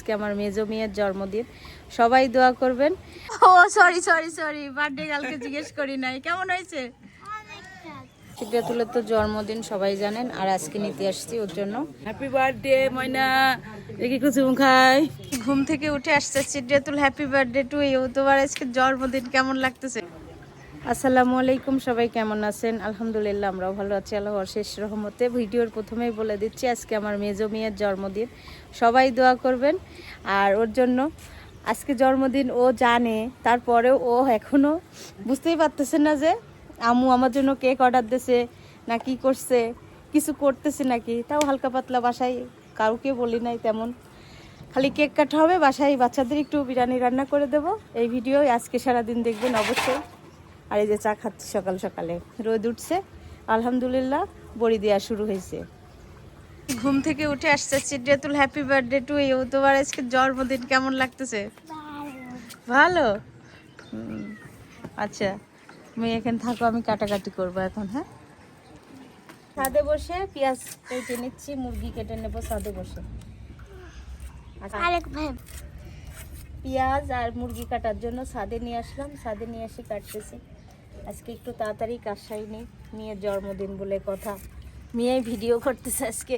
আজকে আমার মেজো মেয়ের জন্মদিন, সবাই দোয়া করবেন। ও সরি বার্থডে কালকে জিজ্ঞেস করি নাই। কেমন হয়েছে? সিদ্ধাতুলের তো জন্মদিন সবাই জানেন, আর আজকে নিতে আসছি ওর জন্য। হ্যাপি বার্থডে ময়না, দেখি কুসুম খাই। ঘুম থেকে উঠে আসছে সিদ্ধাতুল, হ্যাপি বার্থডে টু ইউ। তোমার আজকে জন্মদিন, কেমন লাগতেছে? আসসালামু আলাইকুম, সবাই কেমন আছেন? আলহামদুলিল্লাহ আমরাও ভালো আছি আল্লাহর শেষ রহমতে। ভিডিওর প্রথমেই বলে দিচ্ছি আজকে আমার মেজো মেয়ের জন্মদিন, সবাই দোয়া করবেন। আর ওর জন্য আজকে জন্মদিন, ও জানে, তারপরেও ও এখনও বুঝতেই পারতেছে না যে আম্মু আমার জন্য কেক অর্ডার দিয়েছে না কি করছে, কিছু করতেছে নাকি। তাও হালকা পাতলা বাসায় কাউকে বলি নাই তেমন, খালি কেক কাটা হবে, বাসায় বাচ্চাদের একটু বিরিয়ানি রান্না করে দেব। এই ভিডিও আজকে সারাদিন দেখবেন অবশ্যই। আর এই যে চা খাচ্ছি সকাল সকালে, রোদ উঠছে আলহামদুলিল্লাহ, বড়ি দেওয়া শুরু হয়েছে। ঘুম থেকে উঠে আসছে সিদ্ধাতুল, হ্যাপি বার্থডে টু ইউ। তোমার আজকে জন্মদিন, কেমন লাগতেছে? ভালো। আচ্ছা তুমি এখানে থাকো, আমি কাটাকাটি করবো এখন। হ্যাঁ, ছাদে বসে পেঁয়াজ কেটে নিচ্ছি, মুরগি কেটে নেবো ছাদে বসে। পেঁয়াজ আর মুরগি কাটার জন্য ছাদে নিয়ে আসলাম, ছাদে নিয়ে এসে কাটতেছি। আজকে একটু তাড়াতাড়ি কাজ সারিনি, মেয়ের জন্মদিন বলে কথা, মেয়ে ভিডিও করতেছে আজকে।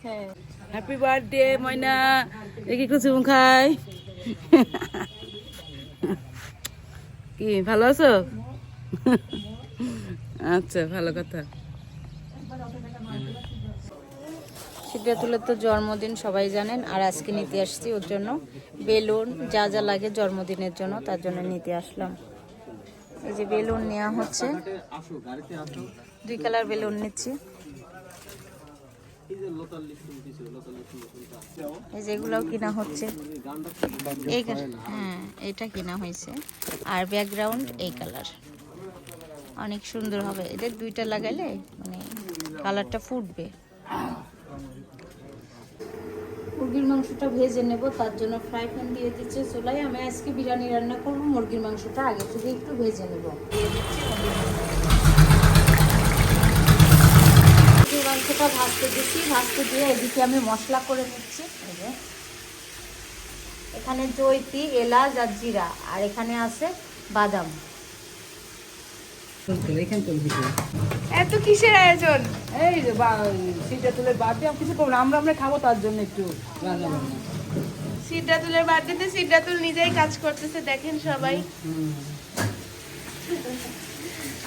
হ্যাঁ, হ্যাপি বার্থডে ময়না, দেখি কুসুম খাই। কি ভালো আছো? আচ্ছা, ভালো কথা। সিদ্ধাতুলের তো জন্মদিন সবাই জানেন, আর আজকে নিতে আসছি ওর জন্য বেলুন, যা যা লাগে জন্মদিনের জন্য তার জন্য নিতে আসলাম। এই যে বেলুন নেওয়া হচ্ছে, 2 কালার বেলুন নিচ্ছি। এই যেগুলোও কিনা হচ্ছে, এই হ্যাঁ এটা কিনা হয়েছে। আর ব্যাকগ্রাউন্ড এই কালার, অনেক সুন্দর হবে। এদের 2টা লাগাইলে মানে কালারটা ফুটবে। মুরগির মাংসটা ভেজে নেব, তার জন্য ফ্রাই প্যান দিয়ে দিচ্ছে চুলায়। আমি আজকে বিরিয়ানি রান্না করবো, মুরগির মাংসটা আগে থেকে একটু ভেজে নেব। দিয়ে দিচ্ছি মুরগির মাংসটা ভাজতে দিচ্ছি, ভাজতে দিয়ে এদিকে আমি মশলা করে নিচ্ছি। এখানে জয়িত্রী, এলাচ আর জিরা, আর এখানে আছে বাদাম। এত কিসের আয়োজন? এই যে সিদ্ধাতুলের বার্থডে, কিছু করবো না, আমরা খাবো, তার জন্য একটু রান্না বান্না। সিদ্ধাতুলের বার্থডেতে সিদ্ধাতুল নিজেই কাজ করতেছে, দেখেন সবাই।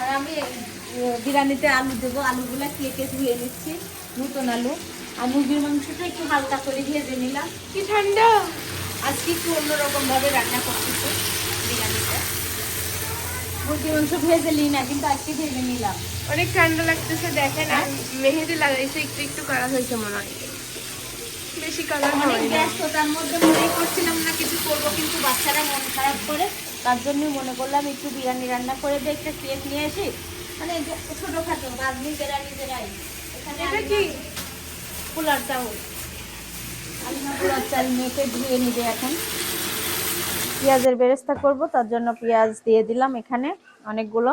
আর আমি বিরিয়ানিতে আলু দেবো, আলুগুলা কেটে ধুয়ে নিচ্ছি, নতুন আলু। আর মুরগির মাংসটা একটু হালকা করে ভেজে নিলাম। কি ঠান্ডা! আজকে একটু অন্যরকম ভাবে রান্না করতেছি বিরিয়ানিটা। মুরগির মাংস ভেজে নিই না, কিন্তু আজকে ভেজে নিলাম। অনেক ঠান্ডা লাগতেছে দেখেন। আর মেহেদি লাগাইছে, একটু একটু করা হয়েছে মনে হয়, বেশি কালার অনেক হয় না। ব্যস্ত, তার মধ্যে মনে করছিলাম না কিছু করবো, কিন্তু বাচ্চারা মন খারাপ করে, তার জন্যই মনে করলাম একটু বিরিয়ানি রান্না করে দিয়ে একটা কেক নিয়ে আসি। মানে ছোটোখাটো বাদ নিজেরাই। এখানে এটা কি? পোলার চাউল, আলিমা পোলার চাল মেখে ধুয়ে নিবে। এখন পেঁয়াজের বেরেস্তা করব, তার জন্য পেঁয়াজ দিয়ে দিলাম এখানে অনেকগুলো।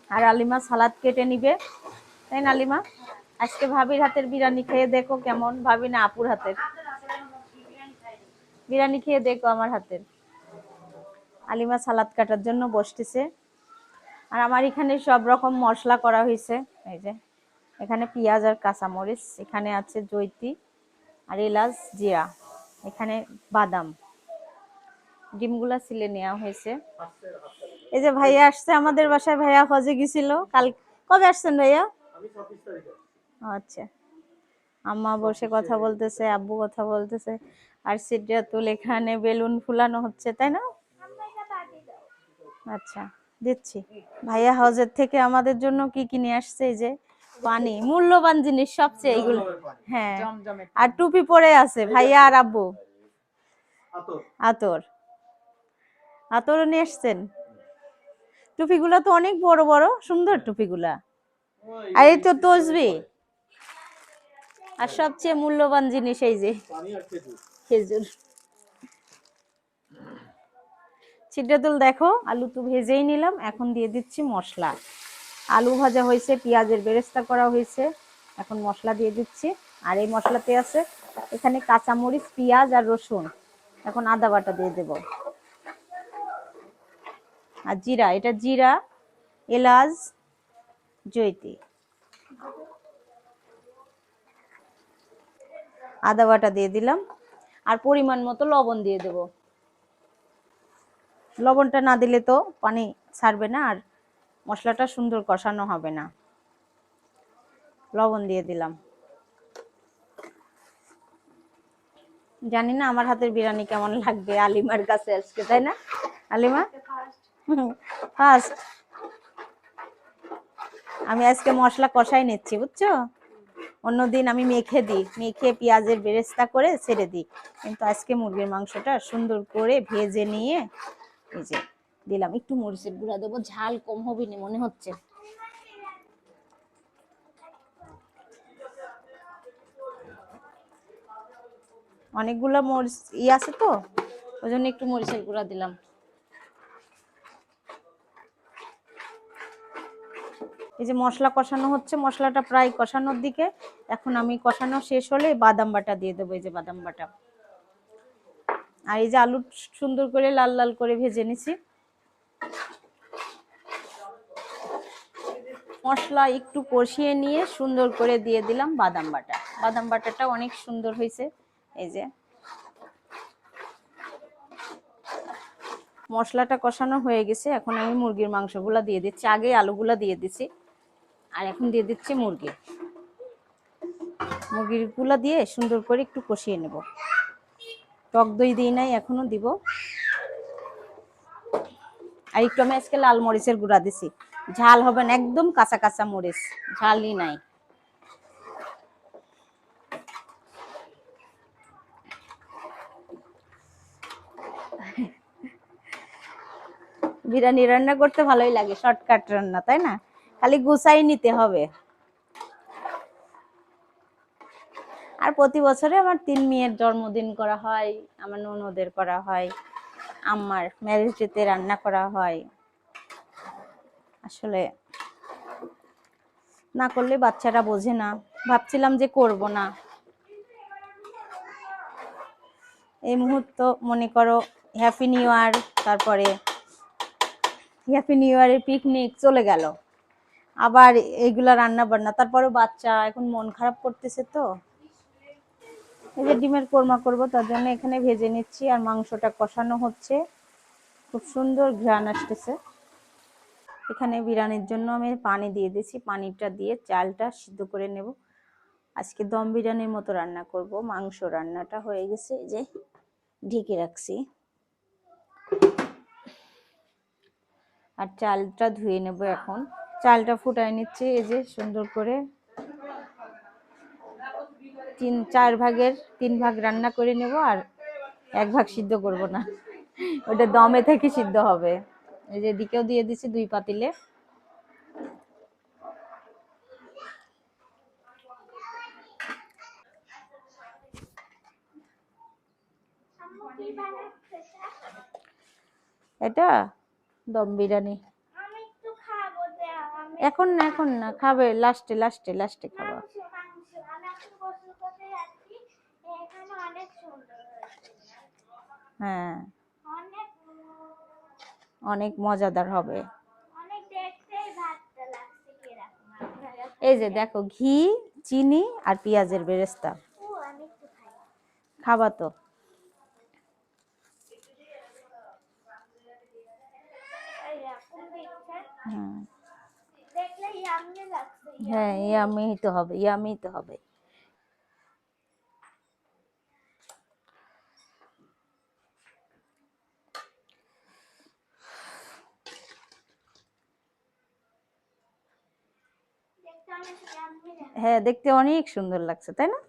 আর আলিমা সালাদ কেটে নিবে, তাই না আলিমা? আজকে ভাবির হাতের বিরিয়ানি খেয়ে দেখো কেমন। ভাবি না, আপুর হাতের বিরিয়ানি খেয়ে দেখো আমার হাতের। আলিমা সালাদ কাটার জন্য বসতেছে। আর আমার এখানে সব রকম মশলা করা হয়েছে। এই যে এখানে পেঁয়াজ আর কাঁচামরিচ, এখানে আছে জয়িত্রী আর এলাচ জিরা, এখানে বাদাম, ডিমগুলা ছিলে নেওয়া হয়েছে। এই যে ভাইয়া আসছে আমাদের বাসায়, ভাইয়া হজে গেছিল কাল। কবে আসছেন ভাইয়া? আচ্ছা, আম্মা বসে কথা বলতেছে, আব্বু কথা বলতেছে, আর সিদ্ধাতুল এখানে বেলুন ফুলানো হচ্ছে, তাই না? আচ্ছা দিচ্ছি। ভাইয়া হজের থেকে আমাদের জন্য কি কিনে আসছে? এই যে পানি, মূল্যবান জিনিস সবচেয়ে এইগুলো। হ্যাঁ, আর টুপি পরে আছে ভাইয়া আর আব্বু। আতর, আতরও নিয়ে আসছেন। টুপিগুলা তো অনেক বড় বড়, সুন্দর টুপিগুলা। আর এই তো তসবি, আর সবচেয়ে মূল্যবান জিনিস এই যে খেজুর। সিদ্ধাতুল দেখো, আলু তো ভেজেই নিলাম, এখন দিয়ে দিচ্ছি মশলা। আলু ভাজা হয়েছে, পেঁয়াজের বেরেস্তা করা হয়েছে, এখন মশলা দিয়ে দিচ্ছি। আর এই মশলাতে আছে এখানে কাঁচামরিচ, পেঁয়াজ আর রসুন। এখন আদা বাটা দিয়ে দেব। আর জিরা, এটা জিরা, এলাচ, জয়িত্রী। আদা বাটা দিয়ে দিলাম। আর পরিমাণ মতো লবণ দিয়ে দেব। লবণটা না দিলে তো পানি ছাড়বে না আর মশলাটা সুন্দর কষানো হবে না। লবণ দিয়ে দিলাম। জানি না আমার হাতের বিরিয়ানি কেমন লাগবে আলিমার কাছে আজকে, তাই না আলিমা? ফার্স্ট। আমি আজকে মশলা কষাই নিচ্ছি, বুঝছো? অন্যদিন আমি মেখে দিই, মেখে পেঁয়াজের বেরেস্তা করে ছেড়ে দিই, কিন্তু আজকে মুরগির মাংসটা সুন্দর করে ভেজে নিয়ে এই যে দিলাম। একটু মরিচের গুঁড়া দেবো, ঝাল কম হবে না মনে হচ্ছে। অনেকগুলো মরিচ আছে তো, ওই জন্য একটু মরিচের গুঁড়া দিলাম। এই যে মশলা কষানো হচ্ছে, মশলাটা প্রায় কষানোর দিকে। এখন আমি কষানো শেষ হলে বাদাম বাটা দিয়ে দেবো, এই যে বাদাম বাটা। আর এই যে আলু সুন্দর করে লাল লাল করে ভেজে নিছি। মশলা একটু কষিয়ে নিয়ে সুন্দর করে দিয়ে দিলাম বাদাম বাটা। বাদাম বাটাটা অনেক সুন্দর হয়েছে। এই যে মশলাটা কষানো হয়ে গেছে, এখন আমি মুরগির মাংসগুলা দিয়ে দিচ্ছি। আগে আলুগুলা দিয়ে দিচ্ছি, আর এখন দিয়ে দিচ্ছি মুরগিরগুলা দিয়ে সুন্দর করে একটু কষিয়ে নেব। টক দই দিই নাই, এখনো দিব। আর একটু আমি আজকে লাল মরিচের গুঁড়া দিছি, ঝাল হবে না, একদম কাঁচা কাঁচা মরিচ, ঝালই নাই। বিরিয়ানি রান্না করতে ভালোই লাগে, শর্টকাট রান্না, তাই না? খালি গুছাই নিতে হবে। আর প্রতি বছরে আমার 3 মেয়ের জন্মদিন করা হয়, আমার ননদের করা হয়, আমার ম্যারেজ ডেতে রান্না করা হয়। আসলে না করলে বাচ্চারা বোঝে না, ভাবছিলাম যে করব না। এই মুহূর্ত মনে করো হ্যাপি নিউ ইয়ার, তারপরে হ্যাপি নিউ ইয়ারের পিকনিক চলে গেল, আবার এইগুলা রান্না বান্না, তারপরে বাচ্চা এখন মন খারাপ করতেছে। তো এই যে ডিমের কোরমা করব, তার জন্য এখানে ভেজে নিচ্ছি আর মাংসটা কষানো হচ্ছে। খুব সুন্দর ঘ্রাণ আসতেছে। এখানে বিরিয়ানির জন্য আমি পানি দিয়ে দিয়েছি, পানিটা দিয়ে চালটা সিদ্ধ করে নেব। আজকে দম বিরিয়ানির মতো রান্না করব। মাংস রান্নাটা হয়ে গেছে, এই যে ঢেকে রাখছি। আর চালটা ধুয়ে নেব এখন। চালটা ফুটাই নিচ্ছি, এই যে সুন্দর করে 3-4 ভাগের 3 ভাগ রান্না করে নেব, আর 1 ভাগ সিদ্ধ করব না, ওটা দমে থেকে সিদ্ধ হবে। এই যে এদিকেও দিয়ে দিছি 2 পাতিলে। এটা দম বিরিয়ানি। এখন না, এখন না, খাবে লাস্টে লাস্টে লাস্টে খাবা। হ্যাঁ, অনেক মজাদার হবে। এই যে দেখো, ঘি, চিনি আর পেঁয়াজের বেরেস্তা। খাবা তো? হ্যাঁ, ইয়ামি তো হবে, ইয়ামি তো হবে। হ্যাঁ, দেখতে অনেক সুন্দর লাগছে, তাই না?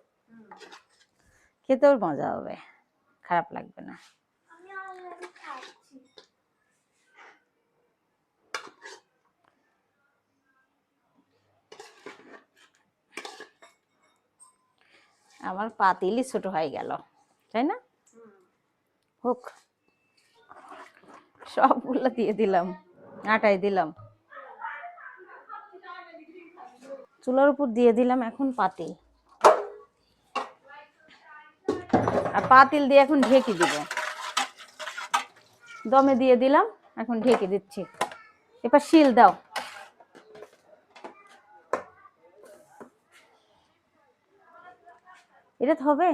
খেতেও মজা হবে, খারাপ লাগবে না। আমার পাতিলই ছোট হয়ে গেল, তাই না? হোক, সবগুলো দিয়ে দিলাম, আটাই দিলাম। চুলার উপর দিয়ে দিলাম এখন পাতিল, আর পাতিল দিয়ে এখন ঢেকে দিব। দমে দিয়ে দিলাম, এখন ঢেকে দিচ্ছি। এবার শিল দাও। এটা তো হবে।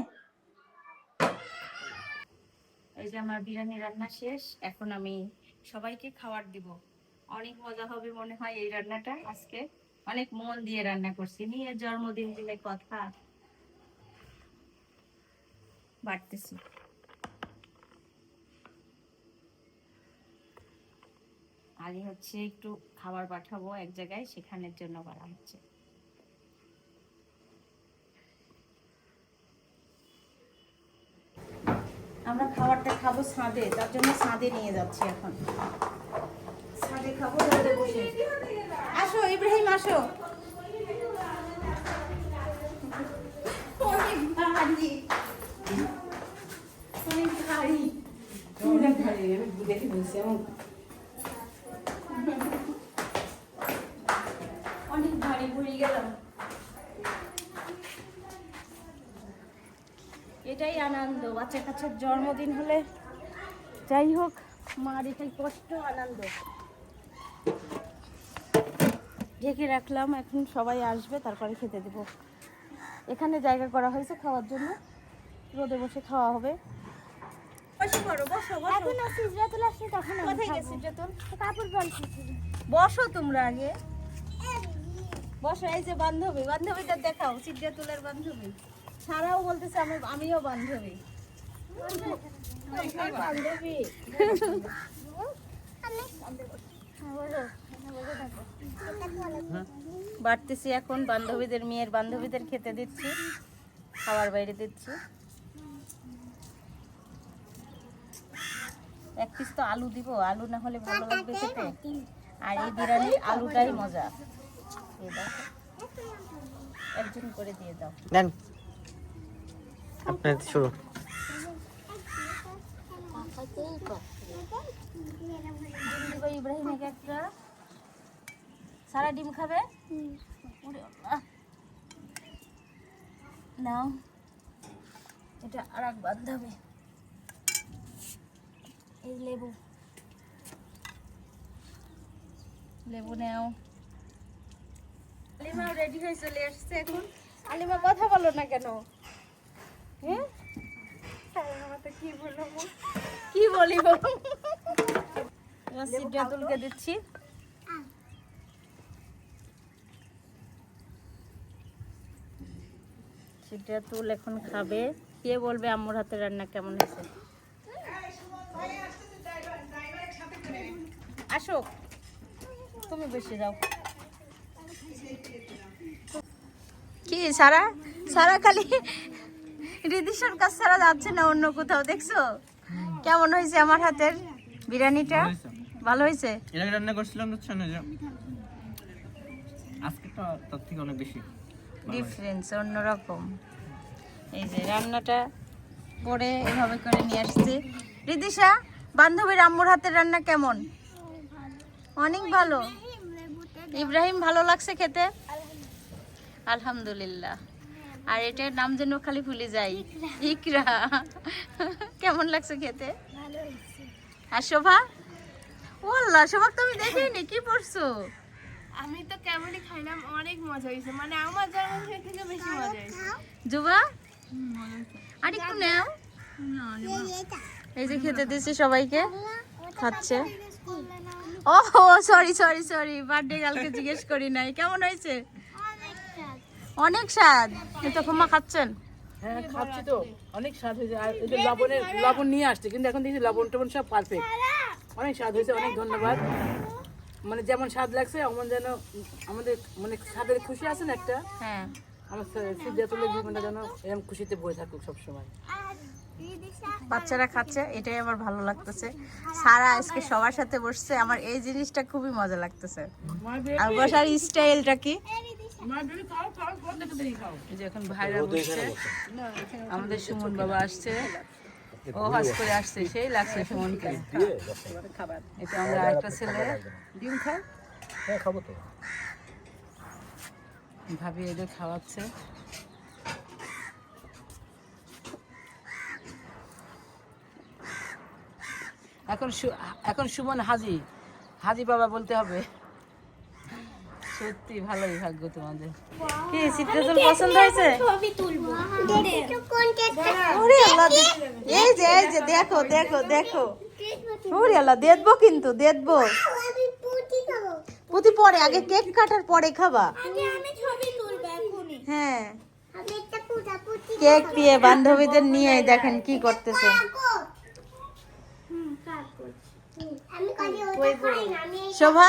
এই যে আমার বিরিয়ানি রান্না শেষ, এখন আমি সবাইকে খাবার দিব। অনেক মজা হবে মনে হয় এই রান্নাটা। আজকে অনেক মন দিয়ে রান্না করছি, নিয়ে জন্মদিন দিলে কথা। বাড়তেছি। আগে হচ্ছে একটু খাবার পাঠাবো এক জায়গায়, সেখানের জন্য করা হচ্ছে। আমরা খাবারটা খাবো ছাদে, তার জন্য ছাদে নিয়ে যাচ্ছি এখন। ছাদে খাবো, ছাদে বসে। আসো ইব্রাহিম, আসো। অনেক ভারী, অনেক ভারী। অনেক ভারী, আমি দেখে বলছি অনেক ভারী পড়ে গেলাম। এটাই আনন্দ, বাচ্চা কাচ্চার জন্মদিন হলে। যাই হোক, মার এটাই কষ্ট, আনন্দ। ঢেকে রাখলাম, এখন সবাই আসবে তারপরে খেতে দেব। এখানে জায়গা করা হয়েছে খাওয়ার জন্য, রোদে বসে খাওয়া হবে। বসে পড়ো, বসো বসো। এখন সিজরাতুল আসছে তখন আমি কোথায় খাবো। গেছে সিজরাতুল? কাপড় পাল্টেছি। বসো তোমরা আগে, বসো। এই যে বান্ধবী, বান্ধবীটা দেখাও, সিজরাতুলের বান্ধবী। সারাও বলতেছে আমিও বান্ধবী। বান্ধবী বাড়তেছি এখন, বান্ধবীদের, মেয়ের বান্ধবীদের খেতে দিচ্ছি, খাবার বাইরে দিচ্ছি। এক পিস তো আলু দিব, আলু না হলে ভালো লাগবে খেতে। আর এই বিরিয়ানির আলুটাই মজা। এই দেখো, একজন করে দিয়ে দাও। দেন আপনার শুরু। ডিম দিব ইব্রাহিমকে একটা। সারা ডিম খাবে? ওরে আল্লাহ। নাও, এটা আর এক বান্ধবী। এই লেবু, লেবু নাও। আলিমাও রেডি হয়ে চলে আসছে এখন। আলিমা কথা বলো না কেন? হ্যাঁ, কি বলবো, কি বলি বলো। সিদ্ধাতুলকে দিচ্ছি। সিদ্ধাতুল এখন খাবে। কে বলবে আম্মুর হাতের রান্না কেমন হয়েছে? আসো, তুমি বসে যাও। কি সারা, সারা খালি রিদিশার কাছে ছাড়া যাচ্ছে না অন্য কোথাও। দেখছো কেমন হয়েছে আমার হাতের বিরিয়ানিটা? ভালো হয়েছে। এর আগে রান্না করছিলাম বুঝছো না, যে আজকে তো তার থেকে অনেক বেশি ডিফারেন্স, অন্যরকম। এই যে রান্নাটা করে এভাবে করে নিয়ে আসছে। রিদিশা, বান্ধবীর আম্মুর হাতের রান্না কেমন? অনেক ভালো। ইব্রাহিম, ভালো লাগছে খেতে? আলহামদুলিল্লাহ। আর এটার নাম যেন খালি ভুলে যাই, ইকরা। কেমন লাগছে খেতে? আর শোভা? ওল্লা, শোভা তো আমি দেখিনি, কি পড়ছো? আমি তো কেমনই খাইলাম, অনেক মজা হয়েছে, মানে আমার জন্মদিনের থেকে বেশি মজা হয়েছে। জুবা, আর একটু নাও। এই যে খেতে দিচ্ছি সবাইকে, খাচ্ছে। ও সরি সরি সরি, বার্থডে গার্লকে জিজ্ঞেস করি নাই। কেমন হয়েছে? অনেক স্বাদ। এই তো ক্ষমা খাচ্ছেন? হ্যাঁ খাচ্ছি তো, অনেক স্বাদ হয়েছে। আর এই যে লবণ নিয়ে আসছে, কিন্তু এখন দেখছি লবণ টবণ সব পারফেক্ট। অনেক স্বাদ হয়েছে, অনেক ধন্যবাদ। মানে যেমন স্বাদ লাগছে, এমন যেন আমাদের মানে স্বাদের খুশি আছে না একটা, হ্যাঁ, আমার সিদ্ধাতুলের জীবনটা যেন এরকম খুশিতে বয়ে থাকুক সবসময়। বাচ্চারা খাচ্ছে, এটাই আমার ভালো লাগতেছে। সারা আজকে সবার সাথে বসছে, আমার এই জিনিসটা খুবই মজা লাগতেছে। আর বসার স্টাইলটা কি? এই যে এখন ভাইরা বসছে, আমাদের সুমন বাবা আসছে, ও হাস করে আসছে, সেই লাগছে সুমনকে। এটা আমরা একটা ছেলে ডিম খাই। হ্যাঁ খাবো তো। ভাবি এদের খাওয়াচ্ছে। এখন সুমন হাজি হাজি বাবা বলতে হবে। সত্যি ভালোই ভাগ্য তোমাদের। কি চিত্রতুল পছন্দ হয়েছে? ছবি তুলবো দেখো কোন কেকটা ওরে আল্লাহ, এই যে দেখো দেখো দেখো, ওরে আল্লাহ, দেখবো কিন্তু দেখবো। আমি পুটি খাবো পুতি পরে, আগে কেক কাটার পরে খাবা। আগে আমি ছবি তুলবো এখনই হ্যাঁ, আমি একটা পুটি কেক দিয়ে বান্ধবীদের নিয়ে দেখেন কি করতেছে। আমি কালি ওটা খাই না আমি শোভা,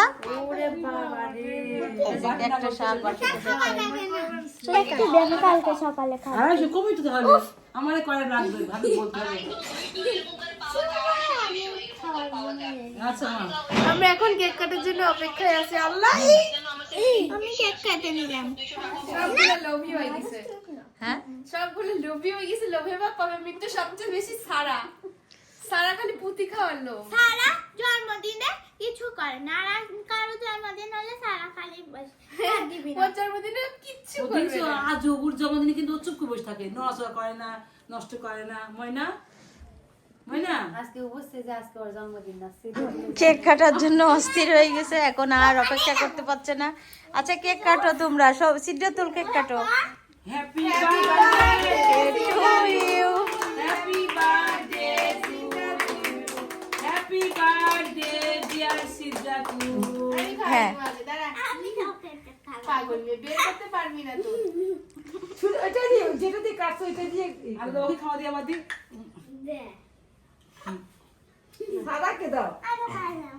একটা শাল একটু দেখো কালকে সকালে খাবো আড়াইশো কমই তো তাহলে আমারে করে রাখবে ভাবি বলতে হবে। আচ্ছা মা, আমরা এখন কেক কাটার জন্য অপেক্ষায় আছি। আল্লাহ, আমি কেক কেটে নিলাম সবগুলো লোভী হয়ে গেছে, হ্যাঁ সবগুলো লোভী হয়ে গেছে। লোভে বাপ পাবে কিন্তু সবচেয়ে বেশি সারা খালি পুঁতি খাওয়ার লোভ। সারা জন্মদিনে কিছু করে না, আর কারো জন্মদিন হলে সারা খালি বসে দিবি না ওর জন্মদিনে কিচ্ছু ও করবে দেখছো না। আজ ওর জন্মদিনে কিন্তু ও চুপ করে বসে থাকে, নড়াচড়া করে না, নষ্ট করে না। ময়না ময়না কেক কাটার জন্য অস্থির হয়ে গেছে, এখন আর অপেক্ষা করতে পারছে না। আচ্ছা কেক কাটো তোমরা সব, সিদ্ধাতুল কেক কাটো। Happy birthday To you. Happy birthday to you, happy birthday dear Siddhatul. আমি খাই হ্যাঁ। তোমাকে, দাঁড়া। আমি চকলেটটা খাবো পাগল মেয়ে, বের করতে পারবি না তুই। ওইটা দিয়ে, যেটা দিয়ে কাটছো ওইটা দিয়ে আর ওকে খাওয়া দিয়ে আবার দি। দে সাদাকে দাও। আমি খাই না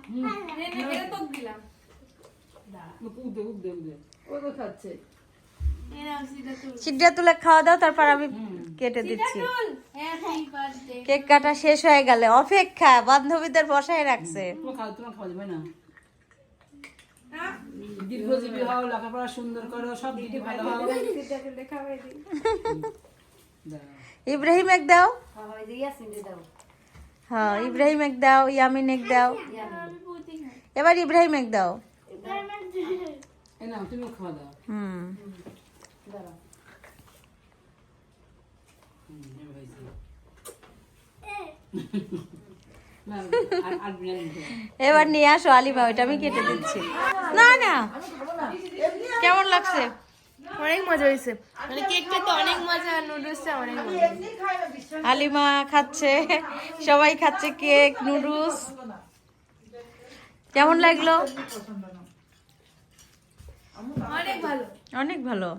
নে, নে, এটা তোকে দিলাম। উদে উদে উদে ও তো খাচ্ছে। এই নাও সিদ্ধাতুল। সিদ্ধাতুলে খাওয়া দাও, তারপর আমি কেটে দিচ্ছি। সিদ্ধাতুল, হ্যাপি বার্থডে। কেক কাটা শেষ হয়ে গেলে অপেক্ষা, বান্ধবীদের বসায় রাখছে। তোমার খাওয়া যাবে না। দীর্ঘজীবী হও, লেখাপড়া সুন্দর করো, সব দিকে ভালো হও। দাও। ইব্রাহিম এক দাও, হ্যাঁ ইব্রাহিম এক দাও, ইয়ামিন এক দাও, আমি পুঁতি খাই। এবার ইব্রাহিম এক দাও। এই নাও তুমিও খাওয়া দাও। হুম, এই হয়েছে। না, আর বিরিয়ানি খাও। এবার নিয়ে আসো আলিমা, ওইটা আমি কেটে দিচ্ছি। না না, কেমন লাগছে? অনেক মজা হয়েছে, মানে কেকটা তো অনেক মজা, আর নুডলসটা অনেক মজা। আলিমা খাচ্ছে, সবাই খাচ্ছে কেক নুডলস। কেমন লাগলো? অনেক ভালো। অনেক ভালো।